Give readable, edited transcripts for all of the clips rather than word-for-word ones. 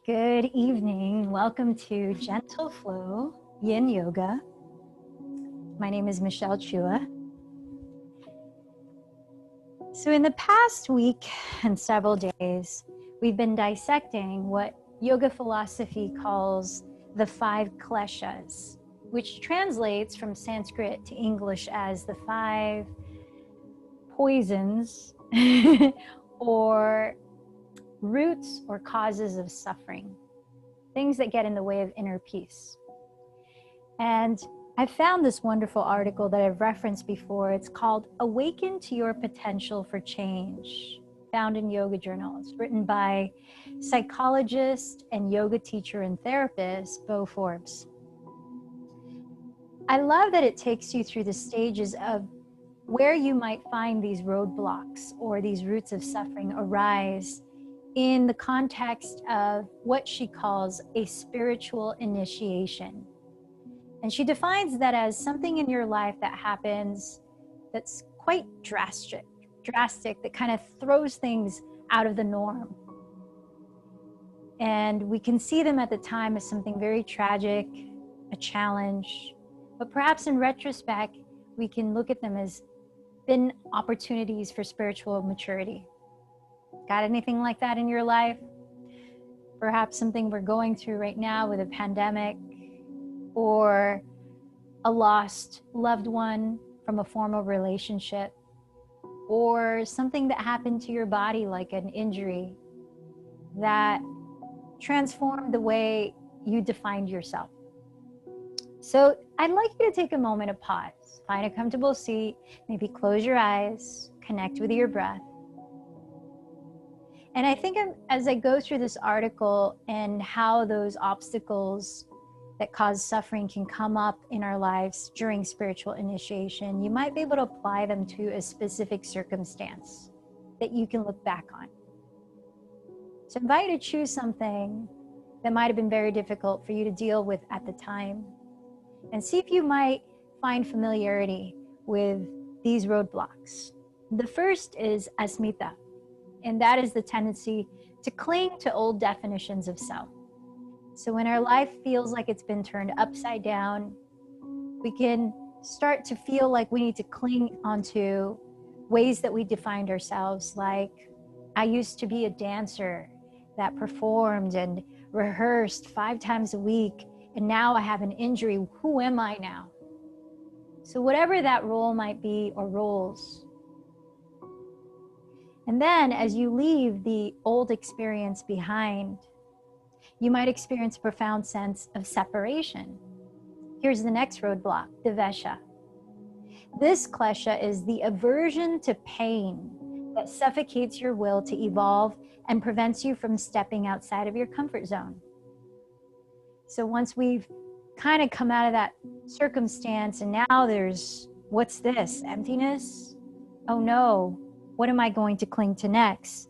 Good evening. Welcome to Gentle Flow Yin Yoga. My name is Michelle Chua. So in the past week and several days, we've been dissecting what yoga philosophy calls the 5 kleshas, which translates from Sanskrit to English as the 5 poisons or roots or causes of suffering, things that get in the way of inner peace. And I found this wonderful article that I've referenced before. It's called Awaken to Your Potential for Change, found in Yoga Journal. It's written by psychologist and yoga teacher and therapist, Bo Forbes. I love that it takes you through the stages of where you might find these roadblocks or these roots of suffering arise in the context of what she calls a spiritual initiation. And she defines that as something in your life that happens that's quite drastic, that kind of throws things out of the norm. And we can see them at the time as something very tragic, a challenge, but perhaps in retrospect, we can look at them as been opportunities for spiritual maturity. Got anything like that in your life? Perhaps something we're going through right now with a pandemic, or a lost loved one from a former relationship, or something that happened to your body like an injury that transformed the way you defined yourself. So I'd like you to take a moment of pause, find a comfortable seat, maybe close your eyes, connect with your breath. And I think as I go through this article and how those obstacles that cause suffering can come up in our lives during spiritual initiation, you might be able to apply them to a specific circumstance that you can look back on. So I invite you to choose something that might have been very difficult for you to deal with at the time, and see if you might find familiarity with these roadblocks. The first is asmita, and that is the tendency to cling to old definitions of self. So when our life feels like it's been turned upside down, we can start to feel like we need to cling onto ways that we defined ourselves. Like, I used to be a dancer that performed and rehearsed 5 times a week, and now I have an injury. Who am I now? So whatever that role might be, or roles. And then as you leave the old experience behind, you might experience a profound sense of separation. Here's the next roadblock, devesha. This klesha is the aversion to pain that suffocates your will to evolve and prevents you from stepping outside of your comfort zone. So once we've kind of come out of that circumstance, and now there's, what's this? Emptiness? Oh no, what am I going to cling to next?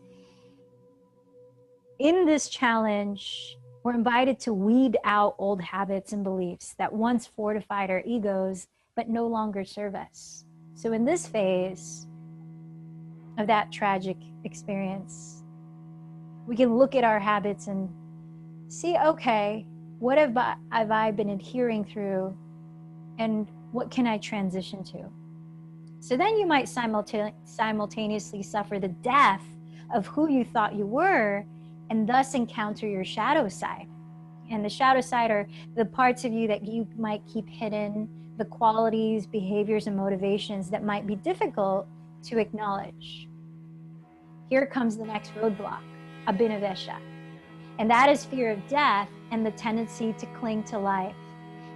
In this challenge, we're invited to weed out old habits and beliefs that once fortified our egos, but no longer serve us. So in this phase of that tragic experience, we can look at our habits and see, okay, what have I been adhering through, and what can I transition to? So then you might simultaneously suffer the death of who you thought you were, and thus encounter your shadow side. And the shadow side are the parts of you that you might keep hidden, the qualities, behaviors, and motivations that might be difficult to acknowledge. Here comes the next roadblock, abhinavesha. And that is fear of death and the tendency to cling to life,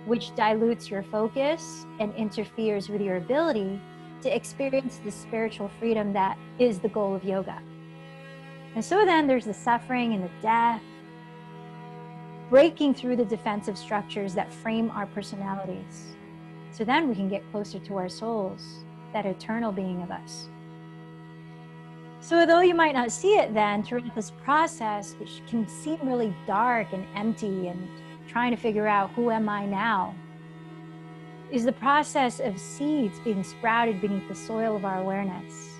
which dilutes your focus and interferes with your ability to experience the spiritual freedom that is the goal of yoga. And so then there's the suffering and the death, breaking through the defensive structures that frame our personalities. So then we can get closer to our souls, that eternal being of us. So although you might not see it then throughout this process, which can seem really dark and empty and trying to figure out who am I now, is the process of seeds being sprouted beneath the soil of our awareness.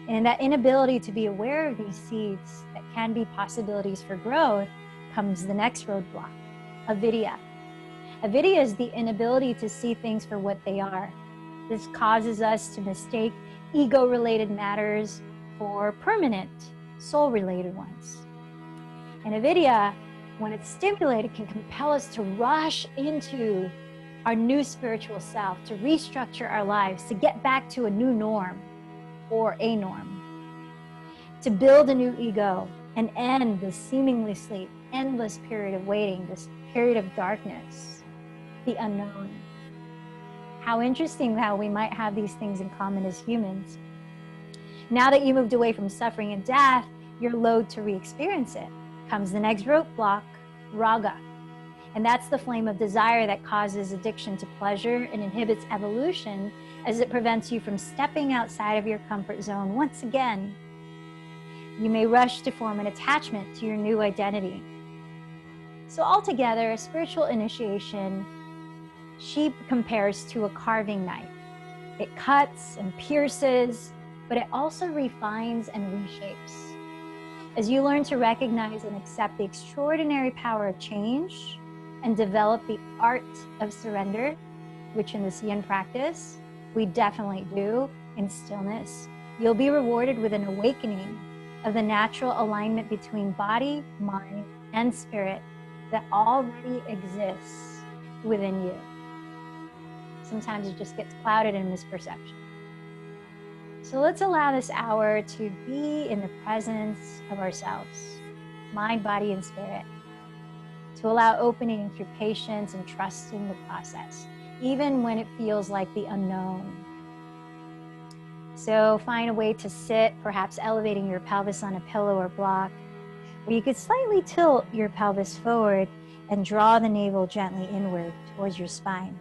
And that inability to be aware of these seeds that can be possibilities for growth comes the next roadblock, avidya. Avidya is the inability to see things for what they are. This causes us to mistake ego-related matters for permanent, soul-related ones. And avidya, when it's stimulated, can compel us to rush into our new spiritual self, to restructure our lives, to get back to a new norm or a norm, to build a new ego and end this seemingly endless period of waiting, this period of darkness, the unknown. How interesting how we might have these things in common as humans. Now that you moved away from suffering and death, you're loath to re-experience it. Comes the next roadblock, raga. And that's the flame of desire that causes addiction to pleasure and inhibits evolution as it prevents you from stepping outside of your comfort zone once again. You may rush to form an attachment to your new identity. So altogether, spiritual initiation, she compares to a carving knife. It cuts and pierces, but it also refines and reshapes. As you learn to recognize and accept the extraordinary power of change and develop the art of surrender, which in this yin practice, we definitely do in stillness, you'll be rewarded with an awakening of the natural alignment between body, mind, and spirit that already exists within you. Sometimes it just gets clouded in misperception. So let's allow this hour to be in the presence of ourselves, mind, body, and spirit, to allow opening through patience and trusting the process, even when it feels like the unknown. So find a way to sit, perhaps elevating your pelvis on a pillow or block, where you could slightly tilt your pelvis forward and draw the navel gently inward towards your spine.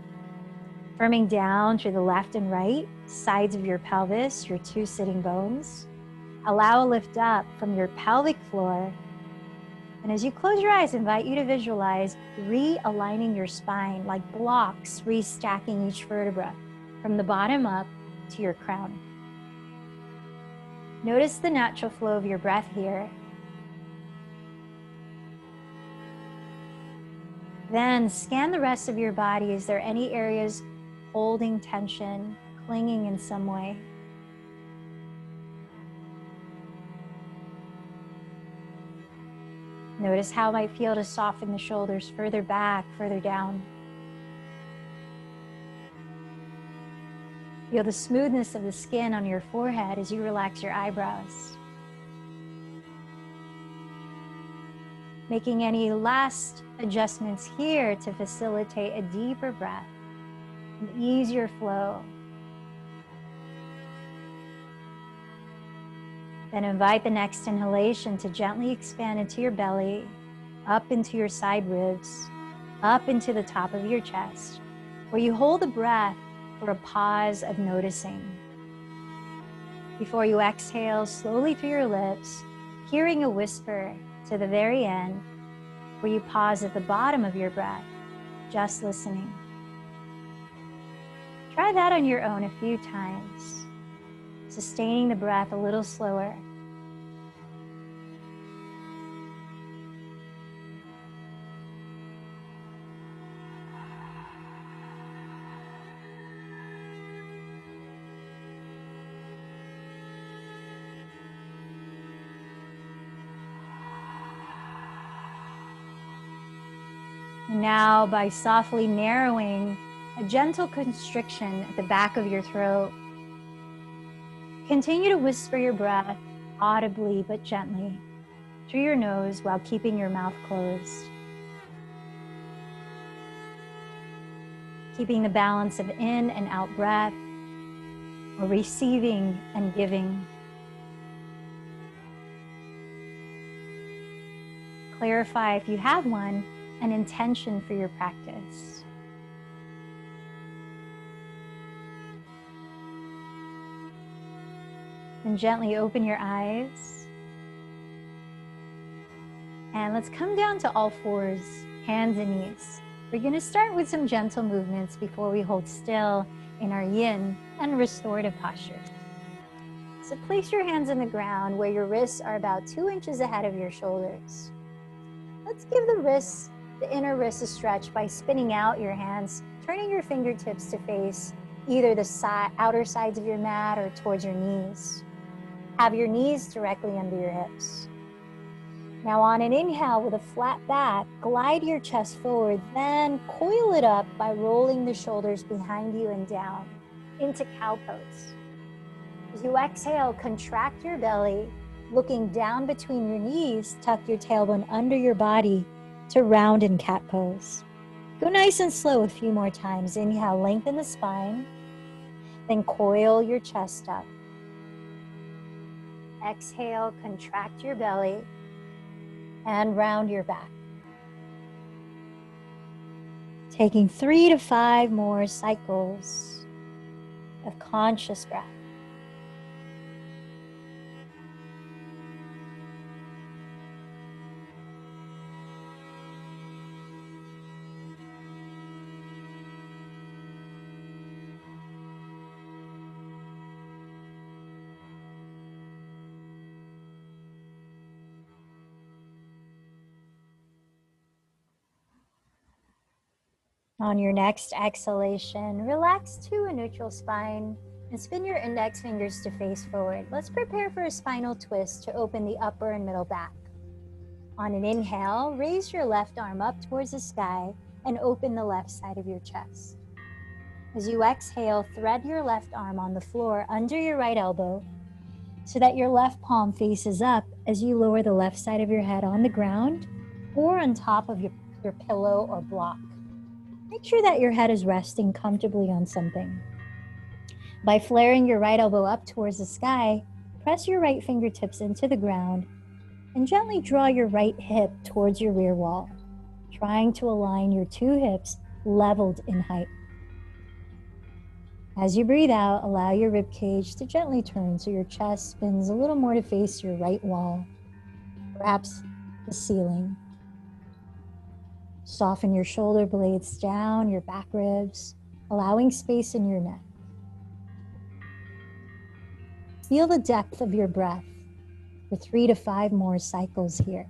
Firming down through the left and right sides of your pelvis, your two sitting bones. Allow a lift up from your pelvic floor. And as you close your eyes, I invite you to visualize realigning your spine like blocks, restacking each vertebra from the bottom up to your crown. Notice the natural flow of your breath here. Then scan the rest of your body. Is there any areas holding tension, clinging in some way? Notice how it might feel to soften the shoulders further back, further down. Feel the smoothness of the skin on your forehead as you relax your eyebrows. Making any last adjustments here to facilitate a deeper breath and ease your flow. Then invite the next inhalation to gently expand into your belly, up into your side ribs, up into the top of your chest, where you hold the breath for a pause of noticing. Before you exhale slowly through your lips, hearing a whisper to the very end, where you pause at the bottom of your breath, just listening. Try that on your own a few times, sustaining the breath a little slower. Now, by softly narrowing a gentle constriction at the back of your throat, continue to whisper your breath audibly but gently through your nose while keeping your mouth closed. Keeping the balance of in and out breath, or receiving and giving. Clarify, if you have one, an intention for your practice. Then gently open your eyes. And let's come down to all fours, hands and knees. We're going to start with some gentle movements before we hold still in our yin and restorative postures. So place your hands on the ground where your wrists are about 2 inches ahead of your shoulders. Let's give the wrists, the inner wrists, a stretch by spinning out your hands, turning your fingertips to face either the outer sides of your mat or towards your knees. Have your knees directly under your hips. Now on an inhale with a flat back, glide your chest forward, then coil it up by rolling the shoulders behind you and down into cow pose. As you exhale, contract your belly, looking down between your knees, tuck your tailbone under your body to round in cat pose. Go nice and slow a few more times. Inhale, lengthen the spine, then coil your chest up. Exhale, contract your belly and round your back. Taking 3 to 5 more cycles of conscious breath. On your next exhalation, relax to a neutral spine and spin your index fingers to face forward. Let's prepare for a spinal twist to open the upper and middle back. On an inhale, raise your left arm up towards the sky and open the left side of your chest. As you exhale, thread your left arm on the floor under your right elbow so that your left palm faces up as you lower the left side of your head on the ground or on top of your pillow or block. Make sure that your head is resting comfortably on something. By flaring your right elbow up towards the sky, press your right fingertips into the ground and gently draw your right hip towards your rear wall, trying to align your 2 hips leveled in height. As you breathe out, allow your rib cage to gently turn so your chest spins a little more to face your right wall, perhaps the ceiling. Soften your shoulder blades down, your back ribs, allowing space in your neck. Feel the depth of your breath for 3 to 5 more cycles here.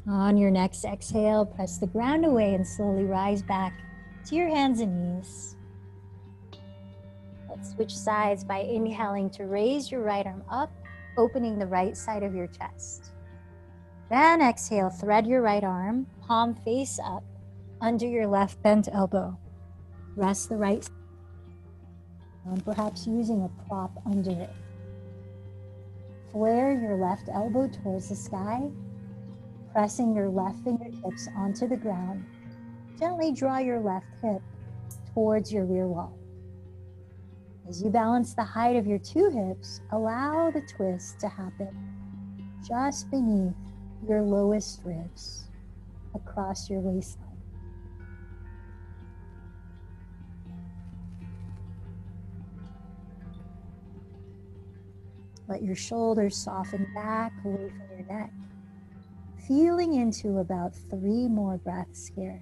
On your next exhale, press the ground away and slowly rise back to your hands and knees. Let's switch sides by inhaling to raise your right arm up, opening the right side of your chest. Then exhale, thread your right arm, palm face up, under your left bent elbow. Rest the right side, perhaps using a prop under it. Flare your left elbow towards the sky, pressing your left fingertips onto the ground. Gently draw your left hip towards your rear wall. As you balance the height of your 2 hips, allow the twist to happen just beneath your lowest ribs, across your waistline. Let your shoulders soften back away from your neck, feeling into about 3 more breaths here.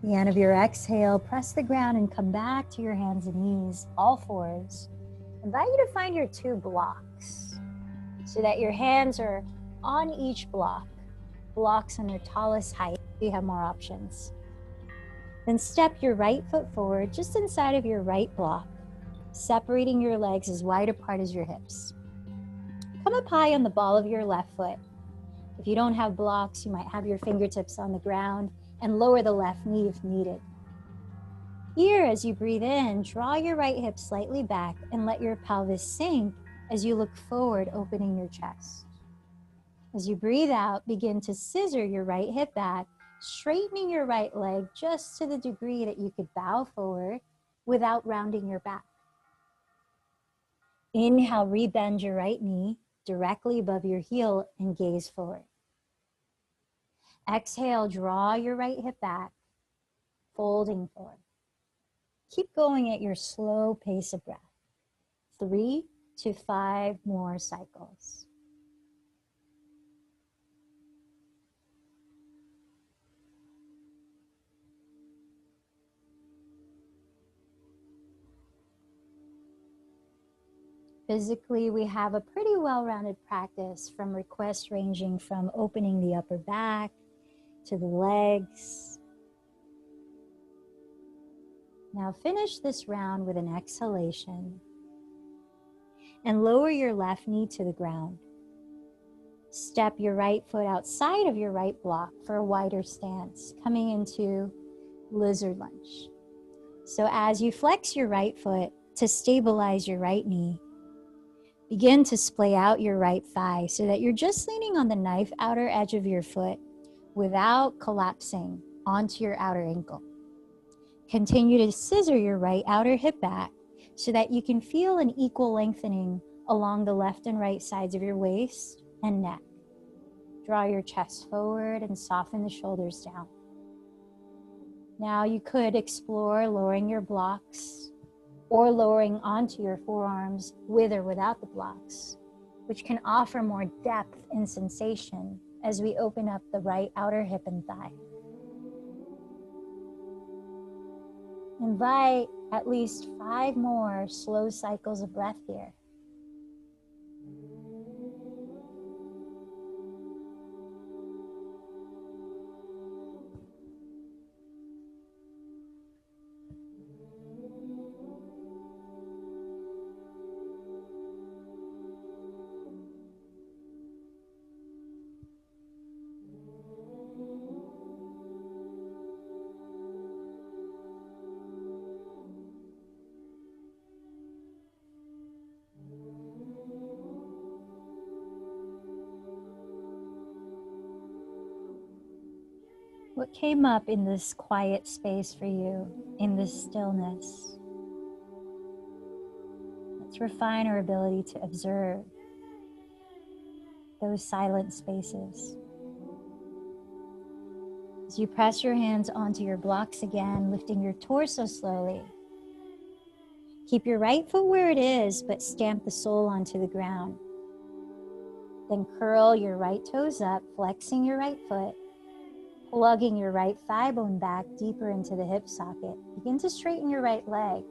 At the end of your exhale, press the ground and come back to your hands and knees, all fours. I invite you to find your 2 blocks so that your hands are on each block, blocks on your tallest height. You have more options. Then step your right foot forward just inside of your right block, separating your legs as wide apart as your hips. Come up high on the ball of your left foot. If you don't have blocks, you might have your fingertips on the ground and lower the left knee if needed. Here, as you breathe in, draw your right hip slightly back and let your pelvis sink as you look forward, opening your chest. As you breathe out, begin to scissor your right hip back, straightening your right leg just to the degree that you could bow forward without rounding your back. Inhale, rebend your right knee directly above your heel and gaze forward. Exhale, draw your right hip back, folding forward. Keep going at your slow pace of breath. 3 to 5 more cycles. Physically, we have a pretty well-rounded practice from requests ranging from opening the upper back to the legs. Now finish this round with an exhalation and lower your left knee to the ground. Step your right foot outside of your right block for a wider stance, coming into lizard lunge. So as you flex your right foot to stabilize your right knee, begin to splay out your right thigh so that you're just leaning on the knife outer edge of your foot without collapsing onto your outer ankle. Continue to scissor your right outer hip back so that you can feel an equal lengthening along the left and right sides of your waist and neck. Draw your chest forward and soften the shoulders down. Now you could explore lowering your blocks or lowering onto your forearms with or without the blocks, which can offer more depth and sensation as we open up the right outer hip and thigh. Invite at least 5 more slow cycles of breath here. What came up in this quiet space for you, in this stillness? Let's refine our ability to observe those silent spaces. As you press your hands onto your blocks again, lifting your torso slowly. Keep your right foot where it is, but stamp the sole onto the ground. Then curl your right toes up, flexing your right foot. Lugging your right thigh bone back deeper into the hip socket. Begin to straighten your right leg.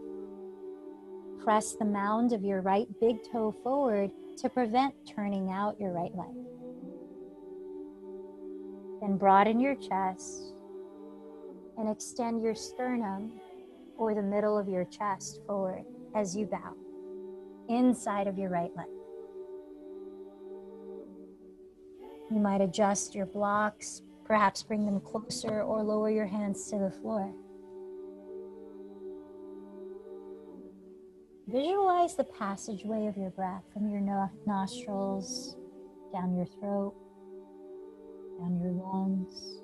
Press the mound of your right big toe forward to prevent turning out your right leg. Then broaden your chest and extend your sternum or the middle of your chest forward as you bow inside of your right leg. You might adjust your blocks, perhaps bring them closer or lower your hands to the floor. Visualize the passageway of your breath from your nostrils, down your throat, down your lungs,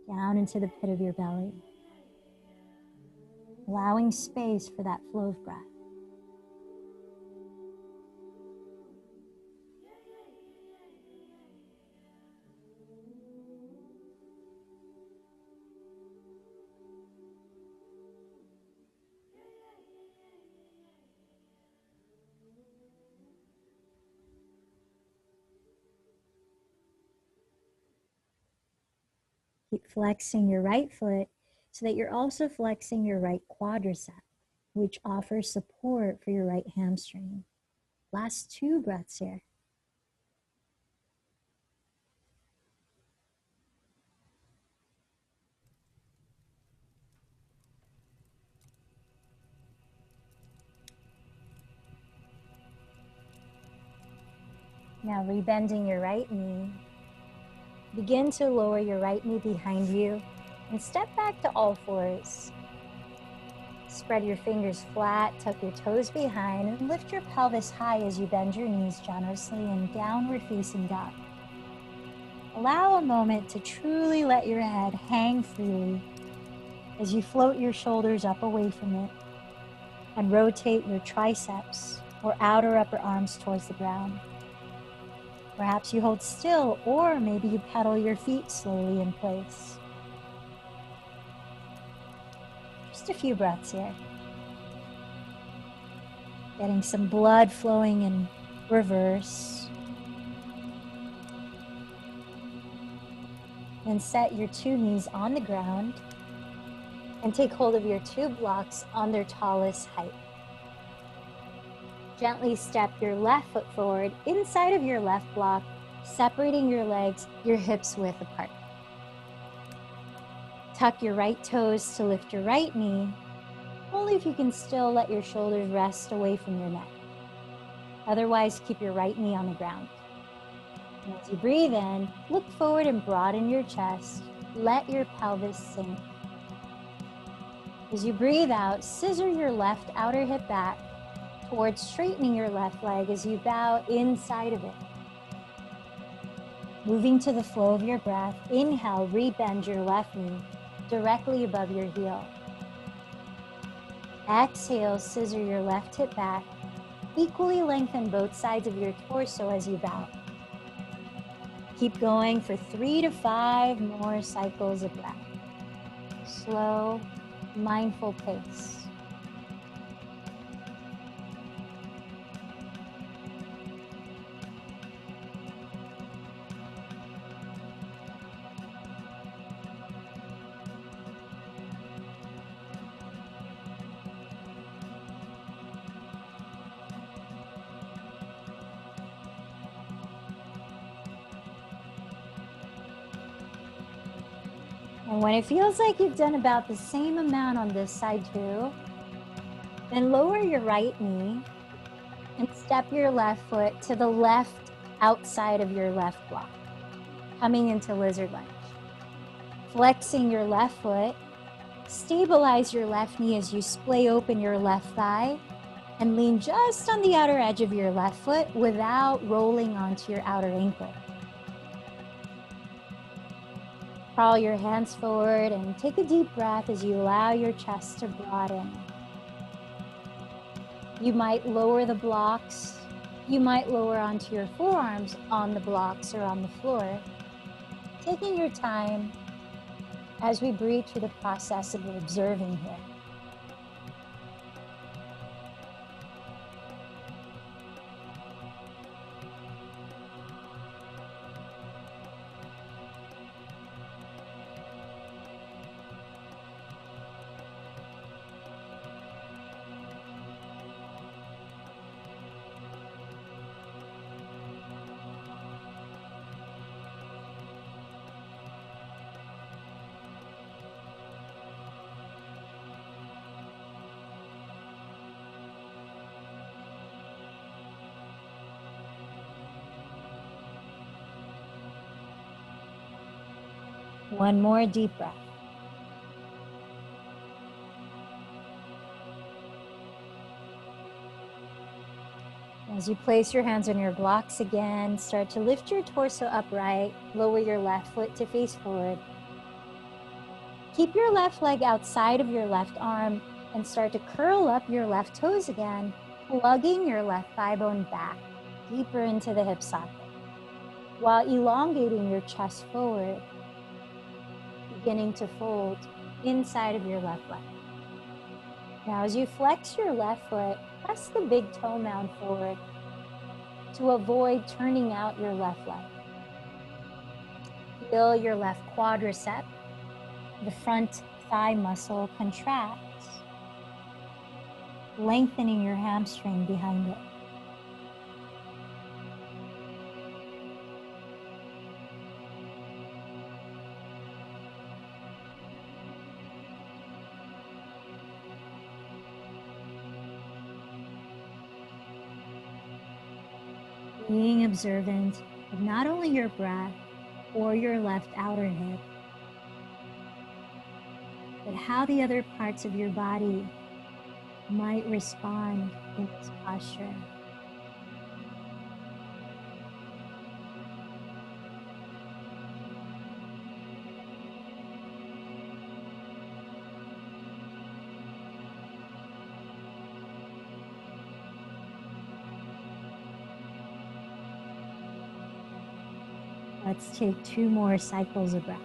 down into the pit of your belly, allowing space for that flow of breath. Keep flexing your right foot so that you're also flexing your right quadricep, which offers support for your right hamstring. Last 2 breaths here. Now rebending your right knee. Begin to lower your right knee behind you and step back to all fours. Spread your fingers flat, tuck your toes behind, and lift your pelvis high as you bend your knees generously in downward facing dog. allow a moment to truly let your head hang freely as you float your shoulders up away from it and rotate your triceps or outer upper arms towards the ground. Perhaps you hold still, or maybe you pedal your feet slowly in place. Just a few breaths here. Getting some blood flowing in reverse. Then set your two knees on the ground and take hold of your two blocks on their tallest height. Gently step your left foot forward inside of your left block, separating your legs, your hips width apart. Tuck your right toes to lift your right knee, only if you can still let your shoulders rest away from your neck. Otherwise, keep your right knee on the ground. And as you breathe in, look forward and broaden your chest. Let your pelvis sink. As you breathe out, scissor your left outer hip back towards straightening your left leg as you bow inside of it. Moving to the flow of your breath, inhale, rebend your left knee directly above your heel. Exhale, scissor your left hip back. Equally lengthen both sides of your torso as you bow. Keep going for 3 to 5 more cycles of breath. Slow, mindful pace. And when it feels like you've done about the same amount on this side too, then lower your right knee and step your left foot to the left outside of your left block, coming into lizard lunge. Flexing your left foot, stabilize your left knee as you splay open your left thigh and lean just on the outer edge of your left foot without rolling onto your outer ankle. Crawl your hands forward and take a deep breath as you allow your chest to broaden. You might lower the blocks. You might lower onto your forearms on the blocks or on the floor. Taking your time as we breathe through the process of observing here. One more deep breath. As you place your hands on your blocks again, start to lift your torso upright, lower your left foot to face forward. Keep your left leg outside of your left arm and start to curl up your left toes again, plugging your left thigh bone back, deeper into the hip socket, while elongating your chest forward, beginning to fold inside of your left leg. Now, as you flex your left foot, press the big toe mound forward to avoid turning out your left leg. Feel your left quadricep, the front thigh muscle contracts, lengthening your hamstring behind it. Being observant of not only your breath or your left outer hip, but how the other parts of your body might respond in this posture. Let's take 2 more cycles of breath.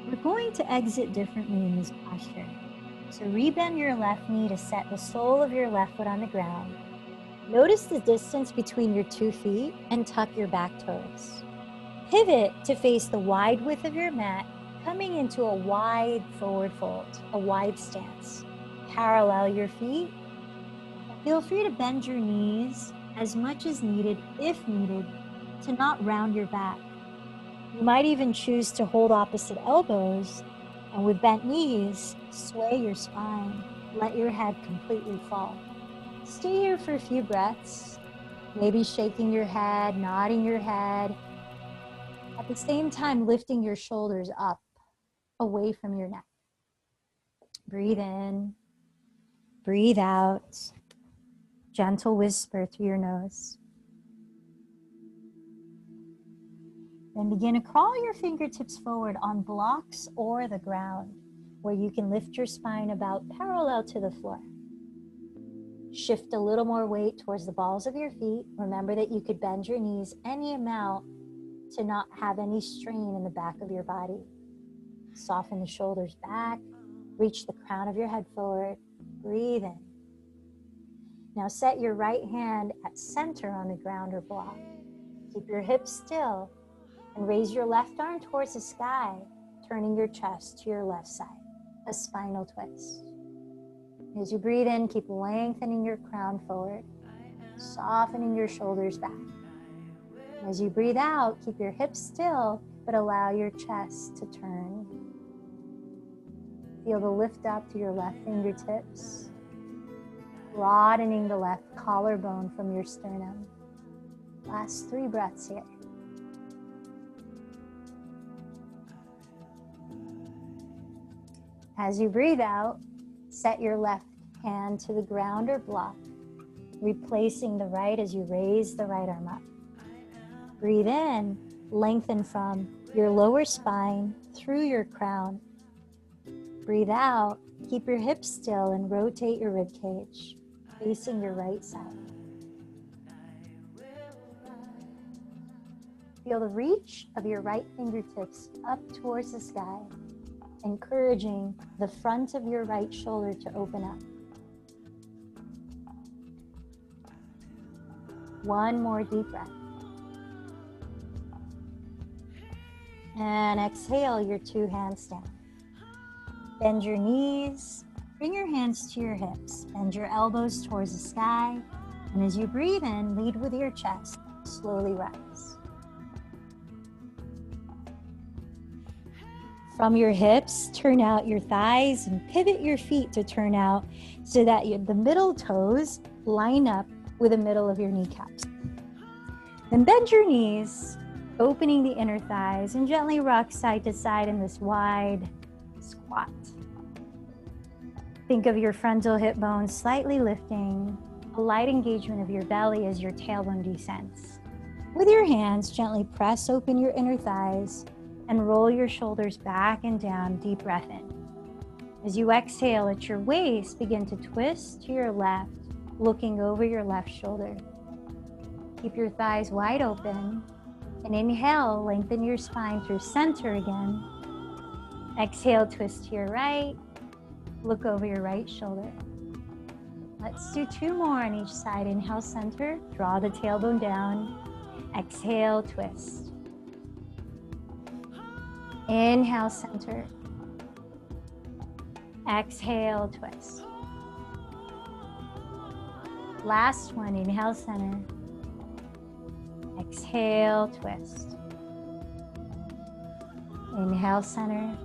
We're going to exit differently in this posture. So rebend your left knee to set the sole of your left foot on the ground. Notice the distance between your 2 feet and tuck your back toes. Pivot to face the wide width of your mat, coming into a wide forward fold, a wide stance. Parallel your feet. Feel free to bend your knees as much as needed, if needed, to not round your back. You might even choose to hold opposite elbows, and with bent knees, sway your spine. Let your head completely fall. Stay here for a few breaths, maybe shaking your head, nodding your head. At the same time, lifting your shoulders up, away from your neck. Breathe in, breathe out. Gentle whisper through your nose. Then begin to crawl your fingertips forward on blocks or the ground, where you can lift your spine about parallel to the floor. Shift a little more weight towards the balls of your feet. Remember that you could bend your knees any amount to not have any strain in the back of your body. Soften the shoulders back. Reach the crown of your head forward. Breathe in. Now set your right hand at center on the ground or block. Keep your hips still and raise your left arm towards the sky, turning your chest to your left side, a spinal twist. As you breathe in, keep lengthening your crown forward, softening your shoulders back. As you breathe out, keep your hips still, but allow your chest to turn. Feel the lift up to your left fingertips, broadening the left collarbone from your sternum. Last 3 breaths here. As you breathe out, set your left hand to the ground or block, replacing the right as you raise the right arm up. Breathe in, lengthen from your lower spine through your crown. Breathe out, keep your hips still and rotate your rib cage, facing your right side. Feel the reach of your right fingertips up towards the sky, encouraging the front of your right shoulder to open up. 1 more deep breath. And exhale your 2 handstand. Bend your knees, bring your hands to your hips, bend your elbows towards the sky, and as you breathe in, lead with your chest, slowly rise. From your hips, turn out your thighs and pivot your feet to turn out so that the middle toes line up with the middle of your kneecaps. Then bend your knees, opening the inner thighs, and gently rock side to side in this wide squat. Think of your frontal hip bones slightly lifting, a light engagement of your belly as your tailbone descends. With your hands, gently press open your inner thighs and roll your shoulders back and down, deep breath in. As you exhale at your waist, begin to twist to your left, looking over your left shoulder. Keep your thighs wide open, and inhale, lengthen your spine through center again. Exhale, twist to your right, look over your right shoulder. Let's do 2 more on each side. Inhale, center, draw the tailbone down. Exhale, twist. Inhale, center. Exhale, twist. Last one, inhale, center. Exhale, twist. Inhale, center.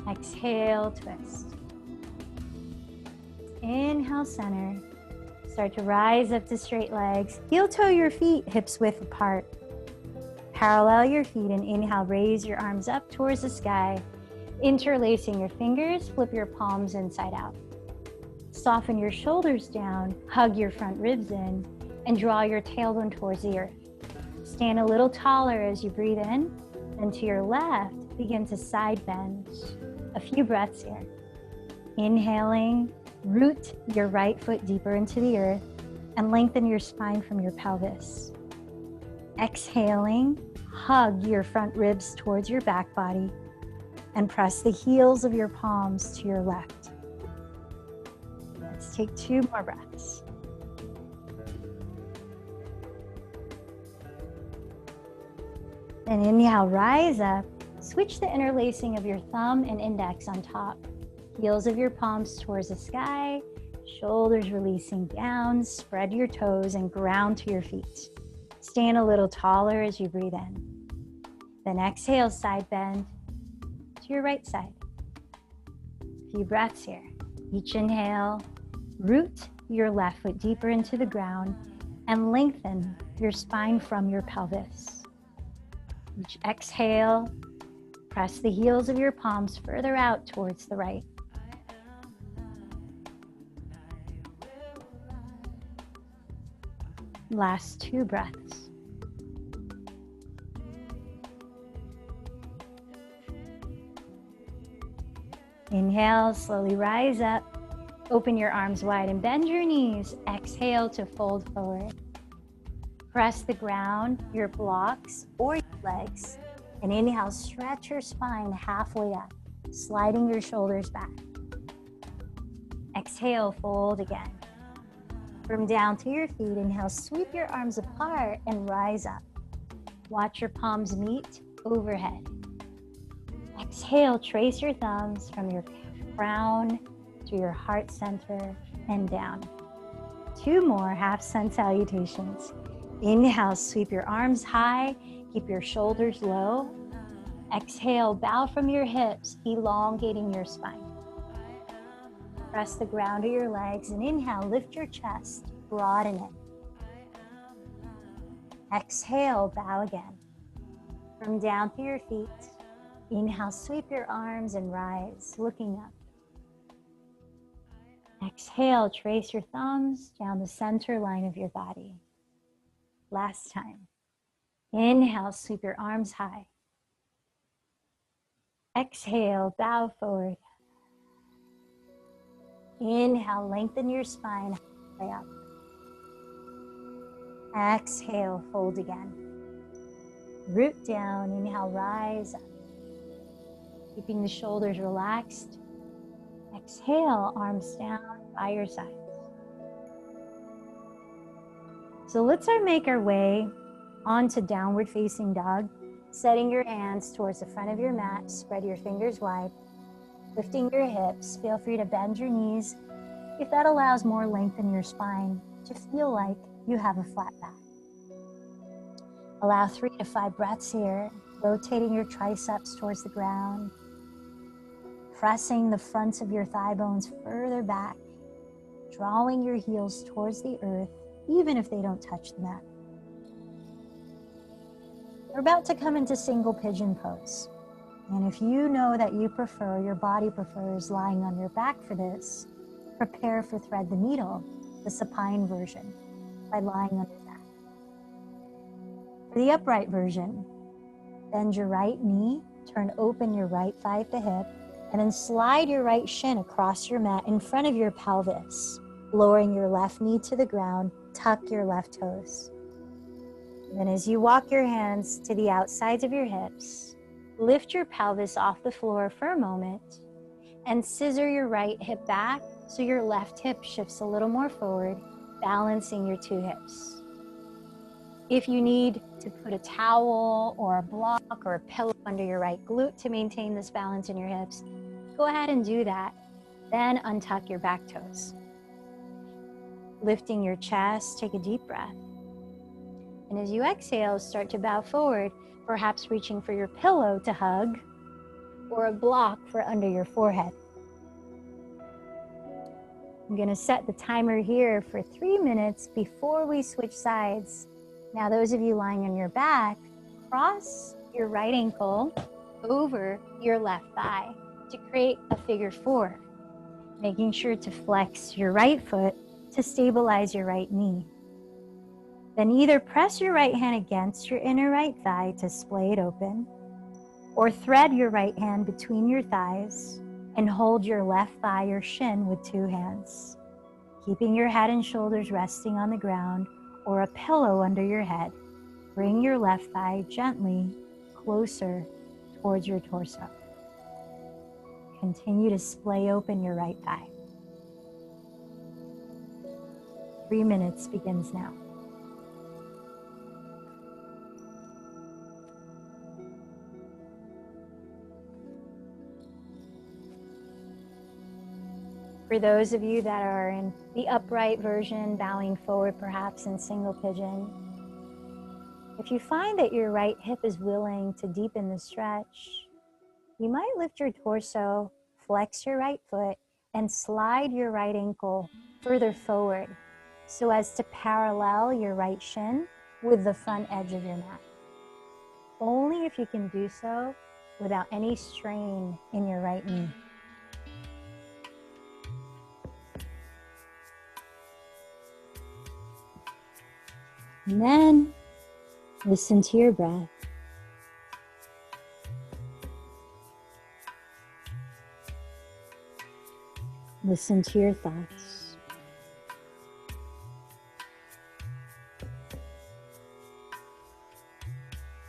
Exhale, twist. Inhale, center. Start to rise up to straight legs. Heel toe your feet, hips width apart. Parallel your feet and inhale, raise your arms up towards the sky. Interlacing your fingers, flip your palms inside out. Soften your shoulders down, hug your front ribs in, and draw your tailbone towards the earth. Stand a little taller as you breathe in, and to your left, begin to side bend. A few breaths here. Inhaling, Root your right foot deeper into the earth and lengthen your spine from your pelvis. Exhaling, hug your front ribs towards your back body and press the heels of your palms to your left. Let's take 2 more breaths. And inhale, rise up. Switch the interlacing of your thumb and index on top. Heels of your palms towards the sky, shoulders releasing down, spread your toes and ground to your feet. Stand a little taller as you breathe in. Then exhale, side bend to your right side. A few breaths here. Each inhale, root your left foot deeper into the ground and lengthen your spine from your pelvis. Each exhale, press the heels of your palms further out towards the right. Last 2 breaths. Inhale, slowly rise up. Open your arms wide and bend your knees. Exhale to fold forward. Press the ground, your blocks or your legs. And inhale, stretch your spine halfway up, sliding your shoulders back. Exhale, fold again. From down to your feet, inhale, sweep your arms apart and rise up. Watch your palms meet overhead. Exhale, trace your thumbs from your crown to your heart center and down. 2 more half sun salutations. Inhale, sweep your arms high, keep your shoulders low. Exhale, bow from your hips, elongating your spine. Press the ground to your legs and inhale, lift your chest, broaden it. Exhale, bow again. From down to your feet, inhale, sweep your arms and rise, looking up. Exhale, trace your thumbs down the center line of your body. Last time. Inhale, sweep your arms high. Exhale, bow forward. Inhale, lengthen your spine way up. Exhale, fold again. Root down, inhale, rise up. Keeping the shoulders relaxed. Exhale, arms down by your sides. So let's make our way onto downward facing dog. Setting your hands towards the front of your mat, spread your fingers wide. Lifting your hips, feel free to bend your knees if that allows more length in your spine to feel like you have a flat back. Allow 3 to 5 breaths here, rotating your triceps towards the ground, pressing the fronts of your thigh bones further back, drawing your heels towards the earth, even if they don't touch the mat. We're about to come into single pigeon pose. And if you know that you prefer, your body prefers lying on your back for this, prepare for thread the needle, the supine version, by lying on your back. For the upright version, bend your right knee, turn open your right thigh at the hip, and then slide your right shin across your mat in front of your pelvis, lowering your left knee to the ground, tuck your left toes. Then as you walk your hands to the outsides of your hips, lift your pelvis off the floor for a moment and scissor your right hip back so your left hip shifts a little more forward, balancing your 2 hips. If you need to put a towel or a block or a pillow under your right glute to maintain this balance in your hips, go ahead and do that. Then untuck your back toes. Lifting your chest, take a deep breath. And as you exhale, start to bow forward, perhaps reaching for your pillow to hug or a block for under your forehead. I'm going to set the timer here for 3 minutes before we switch sides. Now, those of you lying on your back, cross your right ankle over your left thigh to create a figure 4, making sure to flex your right foot to stabilize your right knee. Then either press your right hand against your inner right thigh to splay it open, or thread your right hand between your thighs and hold your left thigh or shin with 2 hands, keeping your head and shoulders resting on the ground or a pillow under your head. Bring your left thigh gently closer towards your torso. Continue to splay open your right thigh. 3 minutes begins now. For those of you that are in the upright version, bowing forward perhaps in single pigeon, if you find that your right hip is willing to deepen the stretch, you might lift your torso, flex your right foot, and slide your right ankle further forward so as to parallel your right shin with the front edge of your mat. Only if you can do so without any strain in your right knee. And then listen to your breath. Listen to your thoughts.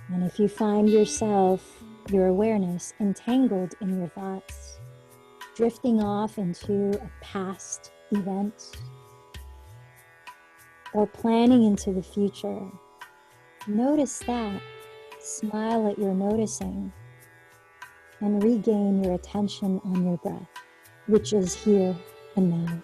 And if you find yourself, your awareness, entangled in your thoughts, drifting off into a past event, or planning into the future, notice that, smile at your noticing, and regain your attention on your breath, which is here and now.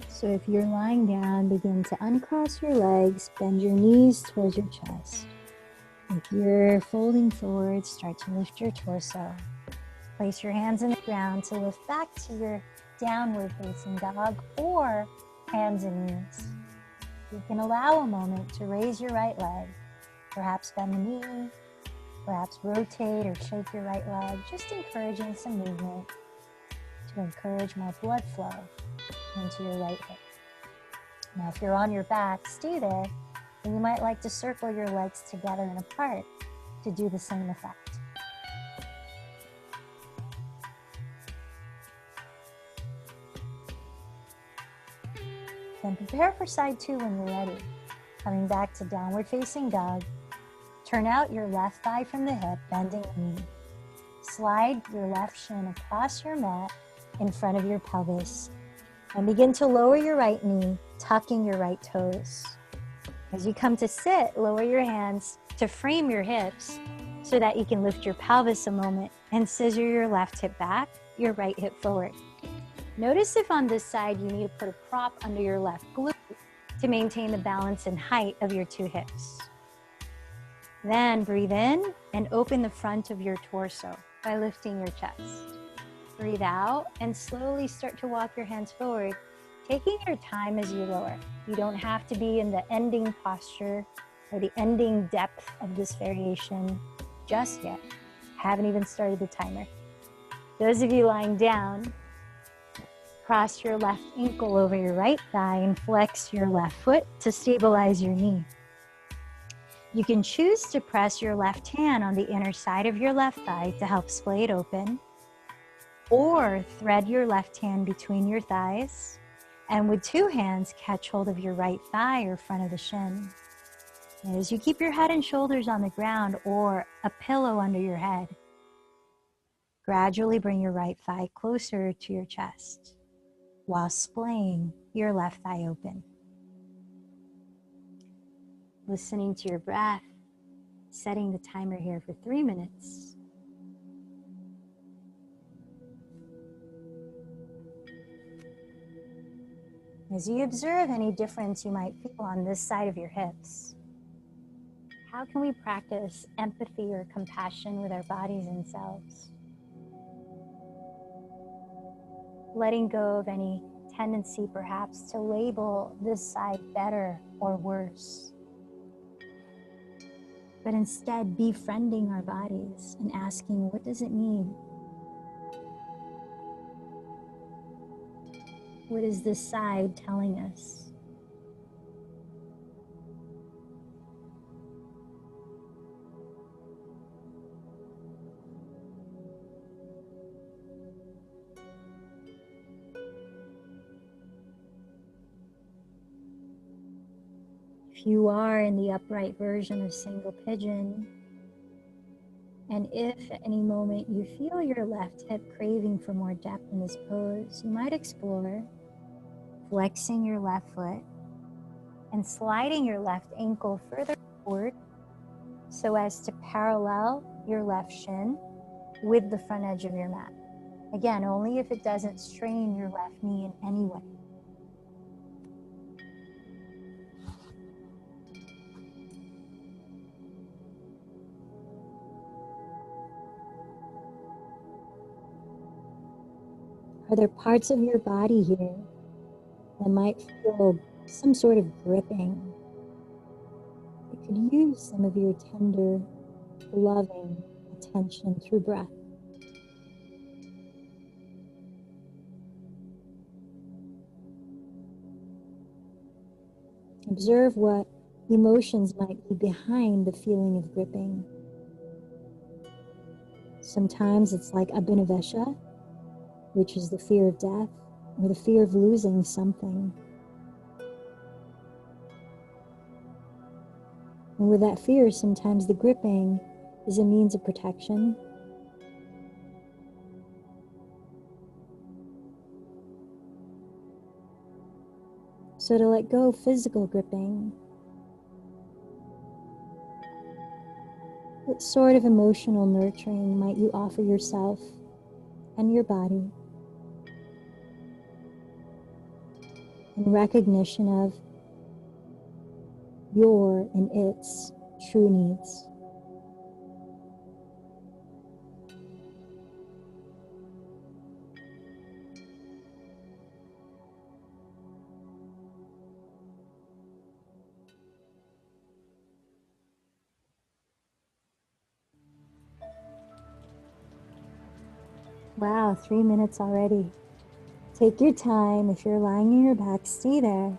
So if you're lying down, begin to uncross your legs, bend your knees towards your chest. If you're folding forward, start to lift your torso. Place your hands in the ground to lift back to your downward facing dog or hands and knees. You can allow a moment to raise your right leg, perhaps bend the knee, perhaps rotate or shake your right leg, just encouraging some movement to encourage more blood flow into your right hip. Now, if you're on your back, stay there, and you might like to circle your legs together and apart to do the same effect. Then prepare for side 2 when you're ready. Coming back to downward facing dog, turn out your left thigh from the hip, bending the knee. Slide your left shin across your mat in front of your pelvis. And begin to lower your right knee, tucking your right toes. As you come to sit, lower your hands to frame your hips so that you can lift your pelvis a moment and scissor your left hip back, your right hip forward. Notice if on this side you need to put a prop under your left glute to maintain the balance and height of your 2 hips. Then breathe in and open the front of your torso by lifting your chest. Breathe out and slowly start to walk your hands forward, taking your time as you lower. You don't have to be in the ending posture or the ending depth of this variation just yet. Haven't even started the timer. Those of you lying down, cross your left ankle over your right thigh and flex your left foot to stabilize your knee. You can choose to press your left hand on the inner side of your left thigh to help splay it open, or thread your left hand between your thighs and with two hands catch hold of your right thigh or front of the shin. As you keep your head and shoulders on the ground or a pillow under your head, gradually bring your right thigh closer to your chest while splaying your left thigh open. Listening to your breath, setting the timer here for 3 minutes. As you observe any difference you might feel on this side of your hips, how can we practice empathy or compassion with our bodies and selves? Letting go of any tendency perhaps to label this side better or worse, but instead befriending our bodies and asking, what does it need? What is this side telling us? If you are in the upright version of single pigeon, and if at any moment you feel your left hip craving for more depth in this pose, you might explore flexing your left foot and sliding your left ankle further forward so as to parallel your left shin with the front edge of your mat. Again, only if it doesn't strain your left knee in any way. Are there parts of your body here that might feel some sort of gripping? It could use some of your tender, loving attention through breath. Observe what emotions might be behind the feeling of gripping. Sometimes it's like abhinavesha, which is the fear of death or the fear of losing something. And with that fear, sometimes the gripping is a means of protection. So to let go of physical gripping, what sort of emotional nurturing might you offer yourself and your body in recognition of your and its true needs? Wow, 3 minutes already. Take your time. If you're lying on your back, stay there.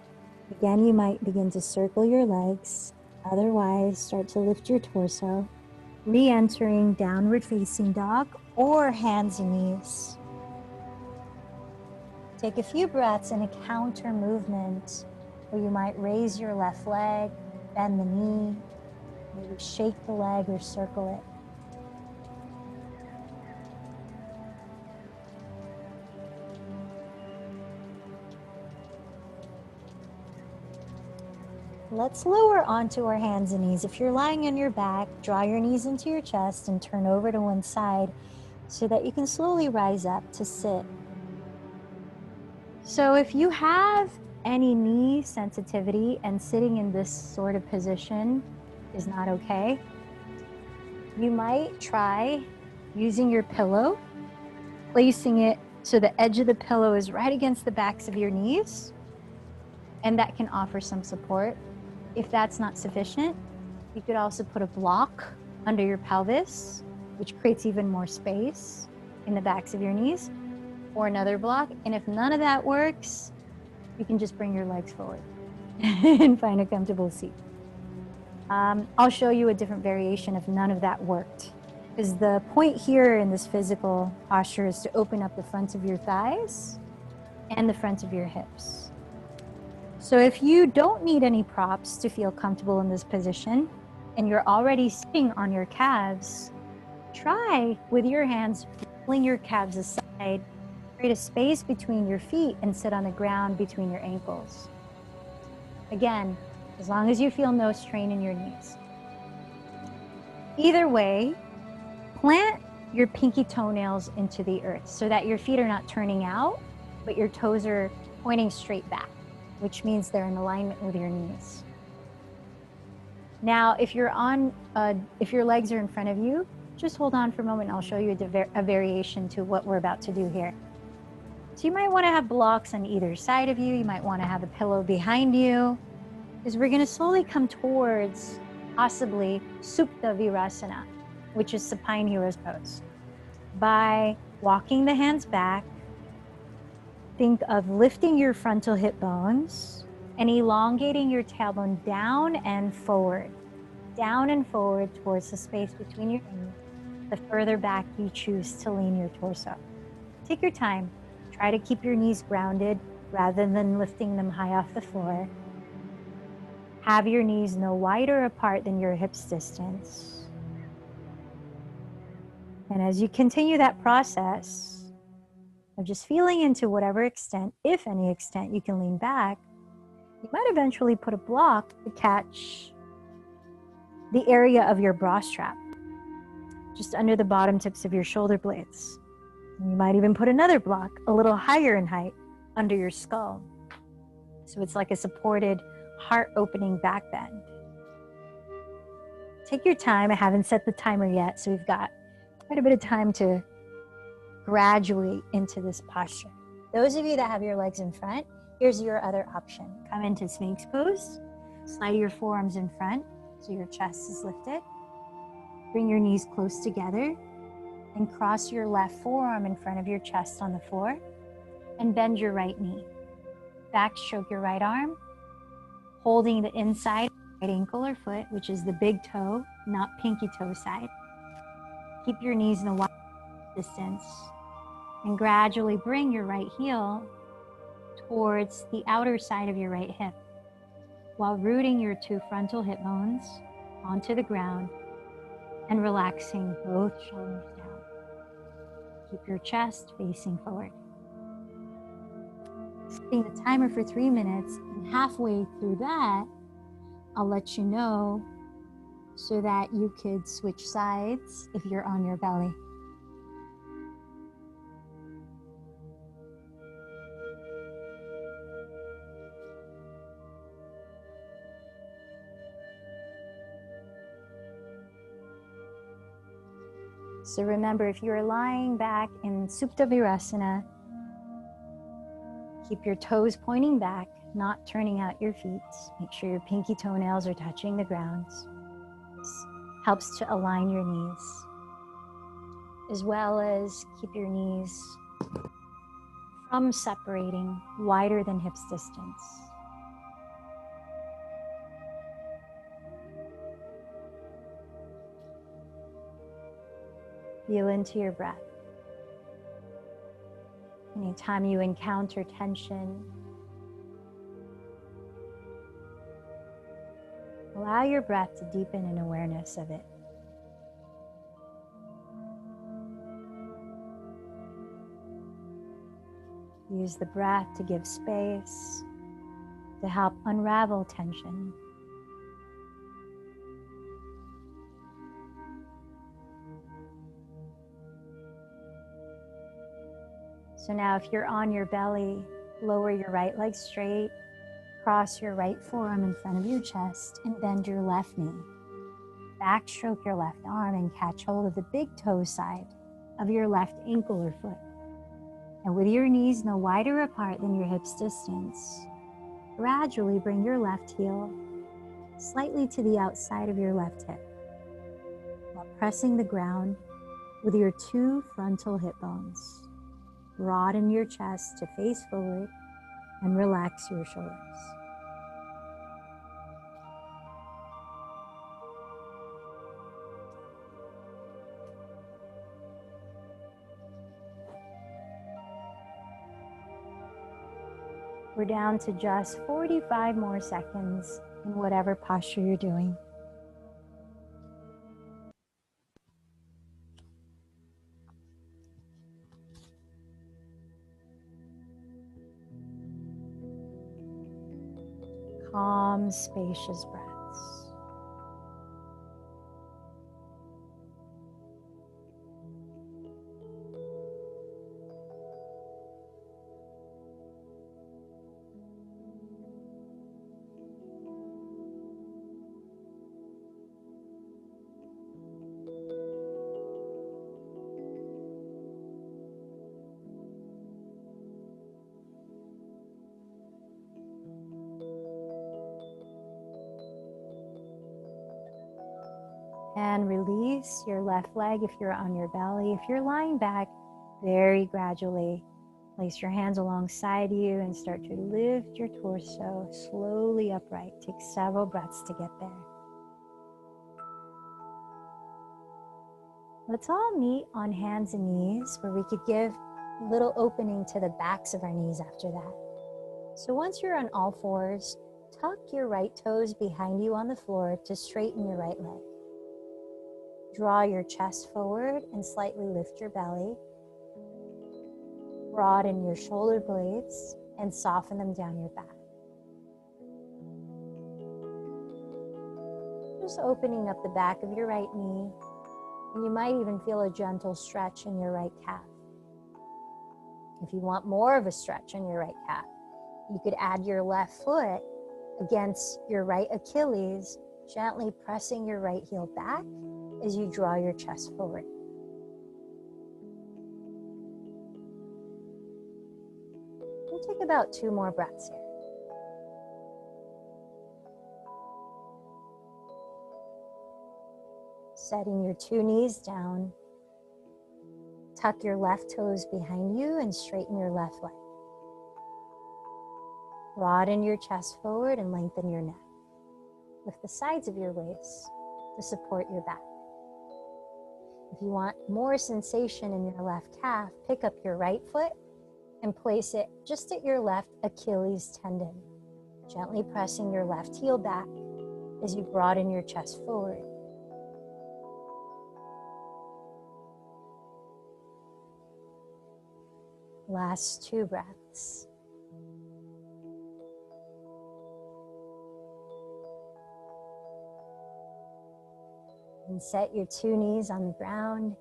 Again, you might begin to circle your legs. Otherwise, start to lift your torso, re-entering downward facing dog or hands and knees. Take a few breaths in a counter movement where you might raise your left leg, bend the knee, maybe shake the leg or circle it. Let's lower onto our hands and knees. If you're lying on your back, draw your knees into your chest and turn over to one side so that you can slowly rise up to sit. So if you have any knee sensitivity and sitting in this sort of position is not okay, you might try using your pillow, placing it so the edge of the pillow is right against the backs of your knees, and that can offer some support. If that's not sufficient, You could also put a block under your pelvis, which creates even more space in the backs of your knees, or another block. And if none of that works, you can just bring your legs forward and find a comfortable seat. I'll show you a different variation if none of that worked. Because the point here in this physical posture is to open up the fronts of your thighs and the fronts of your hips. So if you don't need any props to feel comfortable in this position, and you're already sitting on your calves, try with your hands pulling your calves aside, create a space between your feet and sit on the ground between your ankles. Again, as long as you feel no strain in your knees. Either way, plant your pinky toenails into the earth so that your feet are not turning out, but your toes are pointing straight back, which means they're in alignment with your knees. Now, if your legs are in front of you, just hold on for a moment and I'll show you a variation to what we're about to do here. So you might want to have blocks on either side of you. You might want to have a pillow behind you, because we're going to slowly come towards possibly Supta Virasana, which is supine hero's pose. By walking the hands back, think of lifting your frontal hip bones and elongating your tailbone down and forward towards the space between your knees, the further back you choose to lean your torso. Take your time. Try to keep your knees grounded rather than lifting them high off the floor. Have your knees no wider apart than your hips distance. And as you continue that process of just feeling into whatever extent, if any extent, you can lean back, you might eventually put a block to catch the area of your bra strap, just under the bottom tips of your shoulder blades. And you might even put another block a little higher in height under your skull. So it's like a supported heart-opening back bend. Take your time. I haven't set the timer yet, so we've got quite a bit of time to graduate into this posture. Those of you that have your legs in front, here's your other option. Come into Sphinx pose. Slide your forearms in front so your chest is lifted. Bring your knees close together and cross your left forearm in front of your chest on the floor and bend your right knee. Backstroke your right arm, holding the inside right ankle or foot, which is the big toe, not pinky toe side. Keep your knees in a wide distance and gradually bring your right heel towards the outer side of your right hip while rooting your two frontal hip bones onto the ground and relaxing both shoulders down. Keep your chest facing forward. Setting the timer for 3 minutes, and halfway through that, I'll let you know so that you could switch sides if you're on your belly. So remember, if you're lying back in Supta Virasana, keep your toes pointing back, not turning out your feet. Make sure your pinky toenails are touching the ground. This helps to align your knees, as well as keep your knees from separating wider than hips distance. Feel into your breath. Anytime you encounter tension, allow your breath to deepen in awareness of it. Use the breath to give space, to help unravel tension. So now if you're on your belly, lower your right leg straight, cross your right forearm in front of your chest, and bend your left knee. Backstroke your left arm and catch hold of the big toe side of your left ankle or foot. And with your knees no wider apart than your hips distance, gradually bring your left heel slightly to the outside of your left hip, while pressing the ground with your 2 frontal hip bones. Broaden your chest to face forward and relax your shoulders. We're down to just 45 more seconds in whatever posture you're doing. Calm, spacious breaths. And release your left leg if you're on your belly. If you're lying back, very gradually place your hands alongside you and start to lift your torso slowly upright. Take several breaths to get there. Let's all meet on hands and knees, where we could give a little opening to the backs of our knees after that. So once you're on all fours, tuck your right toes behind you on the floor to straighten your right leg. Draw your chest forward and slightly lift your belly. Broaden your shoulder blades and soften them down your back. Just opening up the back of your right knee, and you might even feel a gentle stretch in your right calf. If you want more of a stretch in your right calf, you could add your left foot against your right Achilles, gently pressing your right heel back as you draw your chest forward. We'll take about 2 more breaths here. Setting your 2 knees down, tuck your left toes behind you and straighten your left leg. Broaden your chest forward and lengthen your neck. Lift the sides of your waist to support your back. If you want more sensation in your left calf, pick up your right foot and place it just at your left Achilles tendon, gently pressing your left heel back as you broaden your chest forward. Last 2 breaths. And set your 2 knees on the ground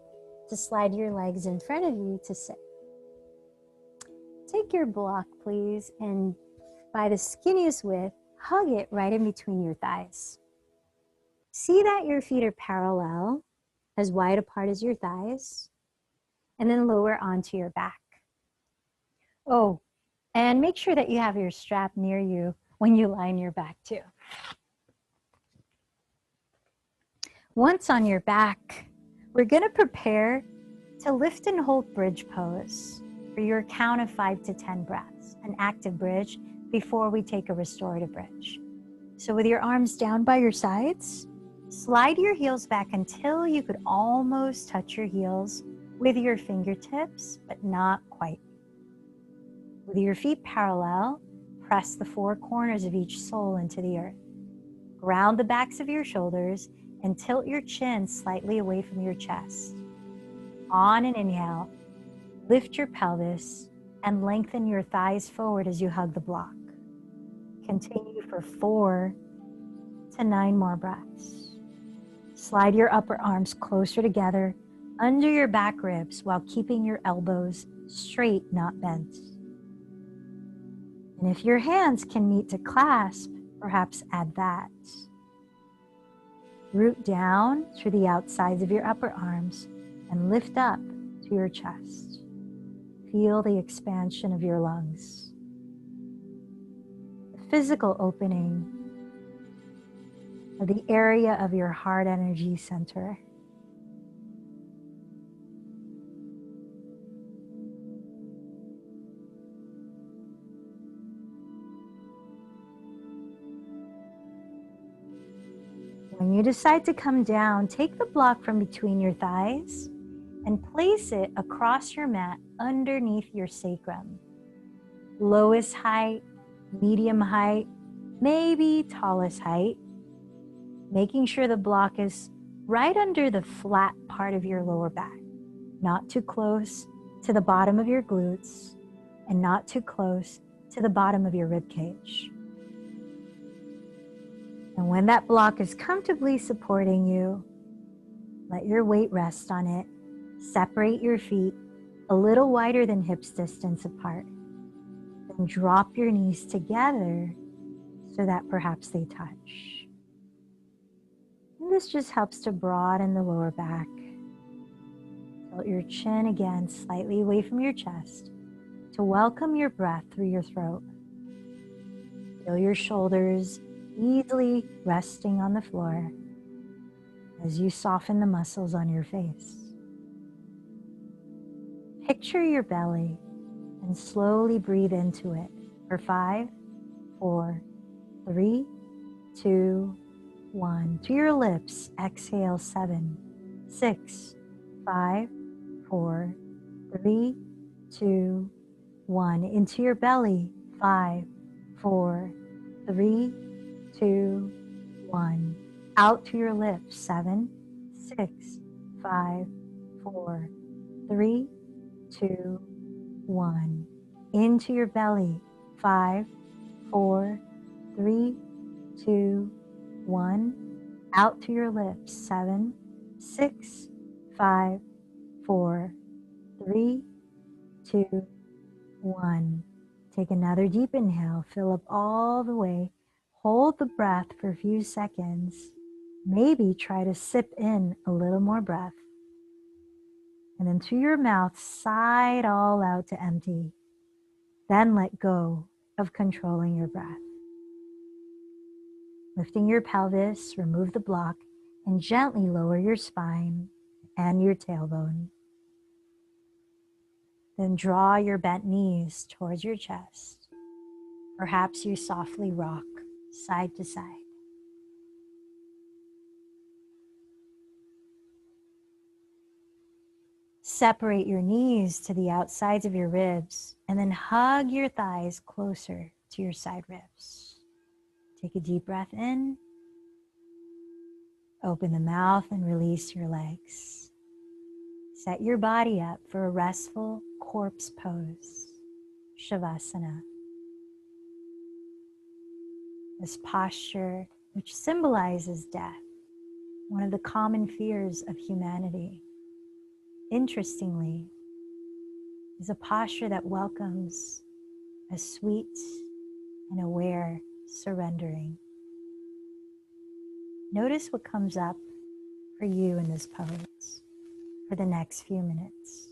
to slide your legs in front of you to sit. Take your block, please, and by the skinniest width, hug it right in between your thighs. See that your feet are parallel, as wide apart as your thighs, and then lower onto your back. Oh, and make sure that you have your strap near you when you lie on your back too. Once on your back, we're going to prepare to lift and hold bridge pose for your count of 5 to 10 breaths, an active bridge before we take a restorative bridge. So with your arms down by your sides, slide your heels back until you could almost touch your heels with your fingertips, but not quite. With your feet parallel, press the 4 corners of each sole into the earth. Ground the backs of your shoulders and tilt your chin slightly away from your chest. On an inhale, lift your pelvis and lengthen your thighs forward as you hug the block. Continue for 4 to 9 more breaths. Slide your upper arms closer together under your back ribs while keeping your elbows straight, not bent. And if your hands can meet to clasp, perhaps add that. Root down through the outsides of your upper arms and lift up to your chest. Feel the expansion of your lungs. The physical opening of the area of your heart energy center. When you decide to come down, take the block from between your thighs and place it across your mat underneath your sacrum. Lowest height, medium height, maybe tallest height, making sure the block is right under the flat part of your lower back, not too close to the bottom of your glutes and not too close to the bottom of your rib cage. And when that block is comfortably supporting you, let your weight rest on it. Separate your feet a little wider than hips distance apart. Then drop your knees together so that perhaps they touch. And this just helps to broaden the lower back. Tilt your chin again slightly away from your chest to welcome your breath through your throat. Feel your shoulders easily resting on the floor as you soften the muscles on your face. Picture your belly and slowly breathe into it for 5, 4, 3, 2, 1. To your lips, exhale 7, 6, 5, 4, 3, 2, 1. Into your belly, 5, 4, 3, 2, 1. Out to your lips, 7, 6, 5, 4, 3, 2, 1. Into your belly, 5, 4, 3, 2, 1. Out to your lips, 7, 6, 5, 4, 3, 2, 1. Take another deep inhale, fill up all the way. Hold the breath for a few seconds. Maybe try to sip in a little more breath. And then to your mouth, sigh it all out to empty. Then let go of controlling your breath. Lifting your pelvis, remove the block, and gently lower your spine and your tailbone. Then draw your bent knees towards your chest. Perhaps you softly rock side to side. Separate your knees to the outsides of your ribs and then hug your thighs closer to your side ribs. Take a deep breath in. Open the mouth and release your legs. Set your body up for a restful corpse pose, Shavasana. This posture, which symbolizes death, one of the common fears of humanity, interestingly, is a posture that welcomes a sweet and aware surrendering. Notice what comes up for you in this pose for the next few minutes.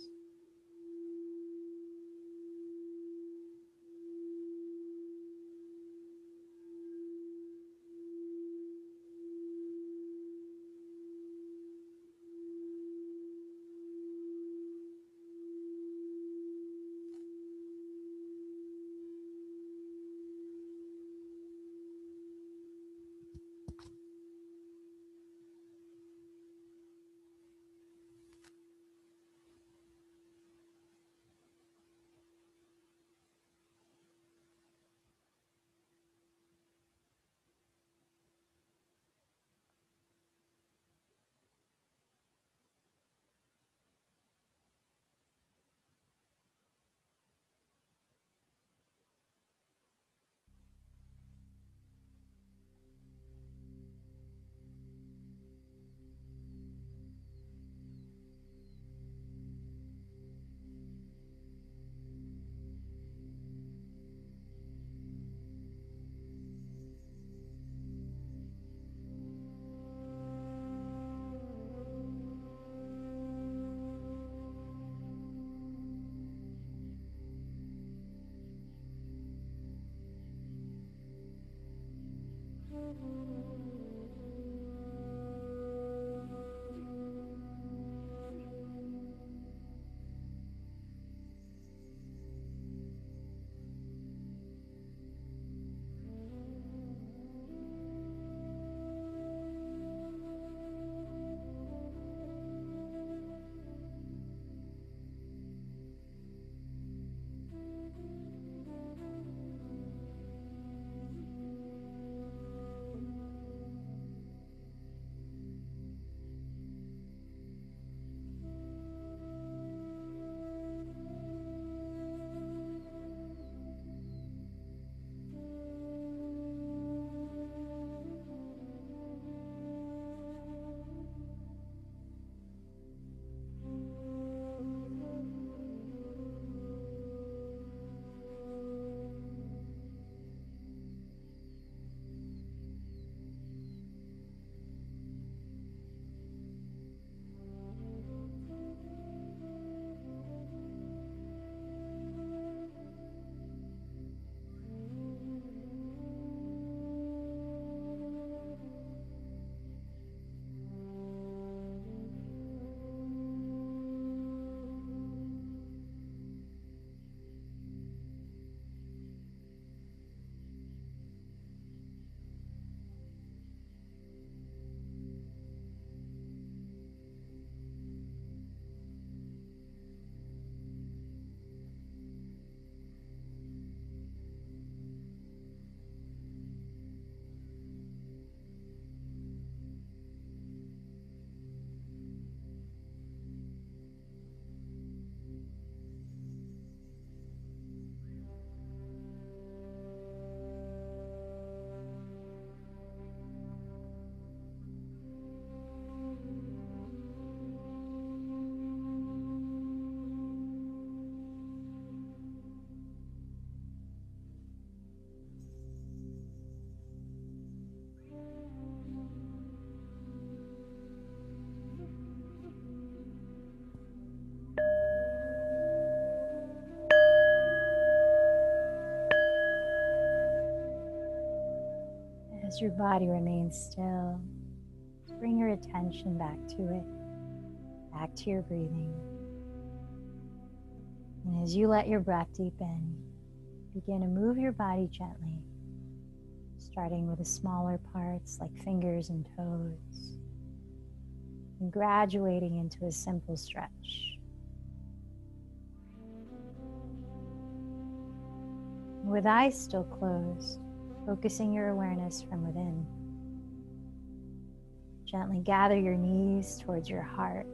As your body remains still, just bring your attention back to it, back to your breathing. And as you let your breath deepen, begin to move your body gently, starting with the smaller parts like fingers and toes, and graduating into a simple stretch. With eyes still closed, focusing your awareness from within. Gently gather your knees towards your heart,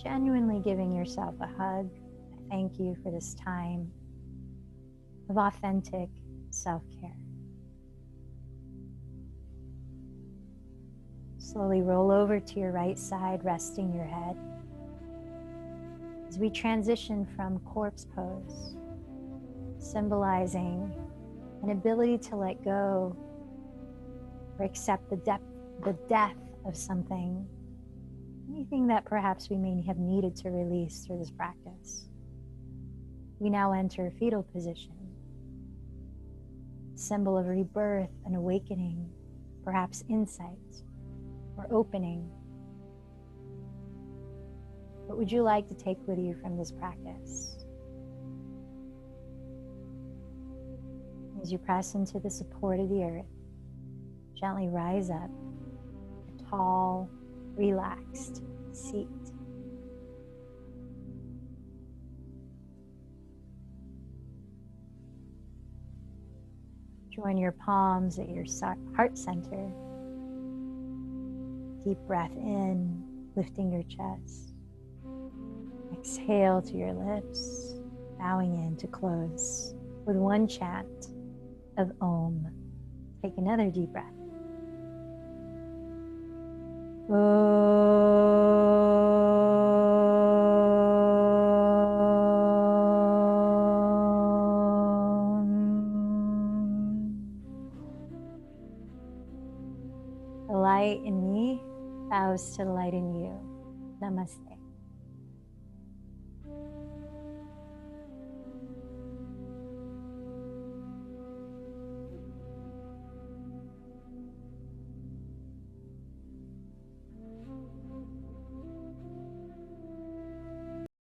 genuinely giving yourself a hug, a thank you for this time of authentic self-care. Slowly roll over to your right side, resting your head. As we transition from corpse pose, symbolizing an ability to let go or accept the death of something, anything that perhaps we may have needed to release through this practice. We now enter fetal position, symbol of rebirth and awakening, perhaps insight or opening. What would you like to take with you from this practice? As you press into the support of the earth, gently rise up, a tall, relaxed seat. Join your palms at your heart center. Deep breath in, lifting your chest. Exhale to your lips, bowing in to close with one chant of Om. Take another deep breath. The light in me bows to the light in you. Namaste.